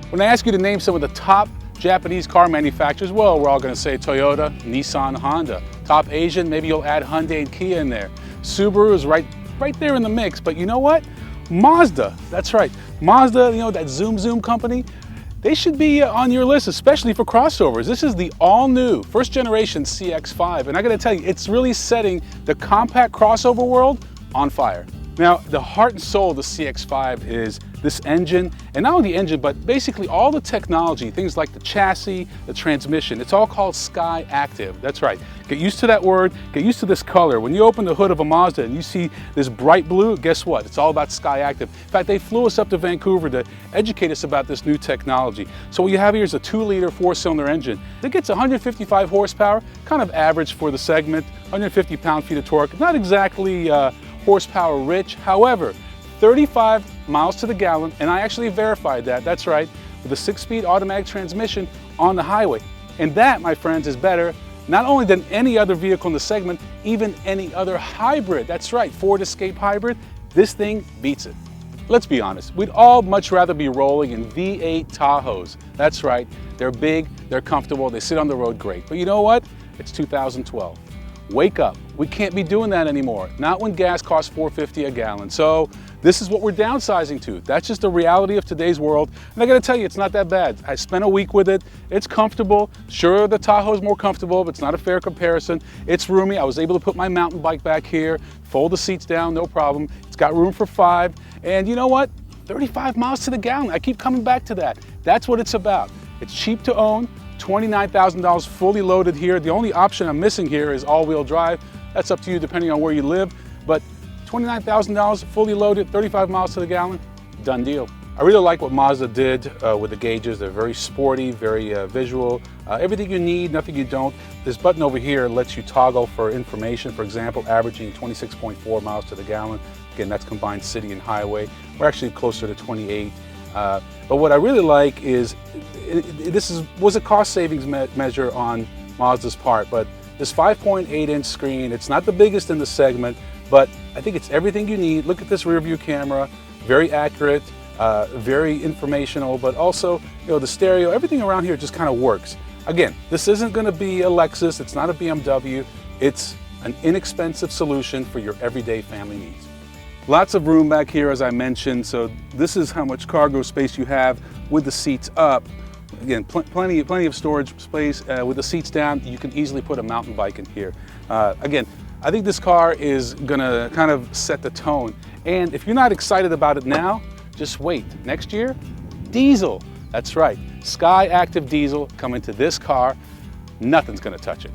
When I ask you to name some of the top Japanese car manufacturers, well, we're all going to say Toyota, Nissan, Honda. Top Asian, maybe you'll add Hyundai and Kia in there. Subaru is right there in the mix, but you know what? Mazda, that's right. Mazda, you know, that Zoom company, they should be on your list, especially for crossovers. This is the all-new first generation CX-5, and I gotta tell you, it's really setting the compact crossover world on fire. Now, the heart and soul of the CX-5 is this engine, and not only the engine, but basically all the technology, things like the chassis, the transmission. It's all called Sky Active. That's right. Get used to that word, get used to this color. When you open the hood of a Mazda and you see this bright blue, guess what? It's all about Sky Active. In fact, they flew us up to Vancouver to educate us about this new technology. So what you have here is a 2-liter 4-cylinder engine. It gets 155 horsepower, kind of average for the segment, 150 pound-feet of torque. Not exactly horsepower rich, however, 35 miles to the gallon, and I actually verified that, that's right, with a 6-speed automatic transmission on the highway. And that, my friends, is better not only than any other vehicle in the segment, even any other hybrid. That's right, Ford Escape Hybrid, this thing beats it. Let's be honest, we'd all much rather be rolling in V8 Tahoes. That's right, they're big, they're comfortable, they sit on the road great. But you know what? It's 2012. Wake up, we can't be doing that anymore. Not when gas costs $4.50 a gallon. So this is what we're downsizing to. That's just the reality of today's world. And I gotta tell you, it's not that bad. I spent a week with it. It's comfortable. Sure, the Tahoe is more comfortable, but it's not a fair comparison. It's roomy. I was able to put my mountain bike back here, fold the seats down, no problem. It's got room for 5. And you know what? 35 miles to the gallon. I keep coming back to that. That's what it's about. It's cheap to own. $29,000 fully loaded here. The only option I'm missing here is all-wheel drive. That's up to you depending on where you live, but $29,000 fully loaded, 35 miles to the gallon, done deal. I really like what Mazda did with the gauges. They're very sporty, very visual. Everything you need, nothing you don't. This button over here lets you toggle for information, for example, averaging 26.4 miles to the gallon. Again, that's combined city and highway. We're actually closer to 28. But what I really like is, this was a cost savings measure on Mazda's part, but this 5.8-inch screen, it's not the biggest in the segment, but I think it's everything you need. Look at this rear view camera, very accurate, very informational, but also, you know, the stereo, everything around here just kind of works. Again, this isn't going to be a Lexus, it's not a BMW, it's an inexpensive solution for your everyday family needs. Lots of room back here, as I mentioned, so this is how much cargo space you have with the seats up. Again, plenty of storage space. With the seats down, you can easily put a mountain bike in here. Again, I think this car is gonna kind of set the tone. And if you're not excited about it now, just wait. Next year, diesel. That's right, Sky Active Diesel coming to this car. Nothing's gonna touch it.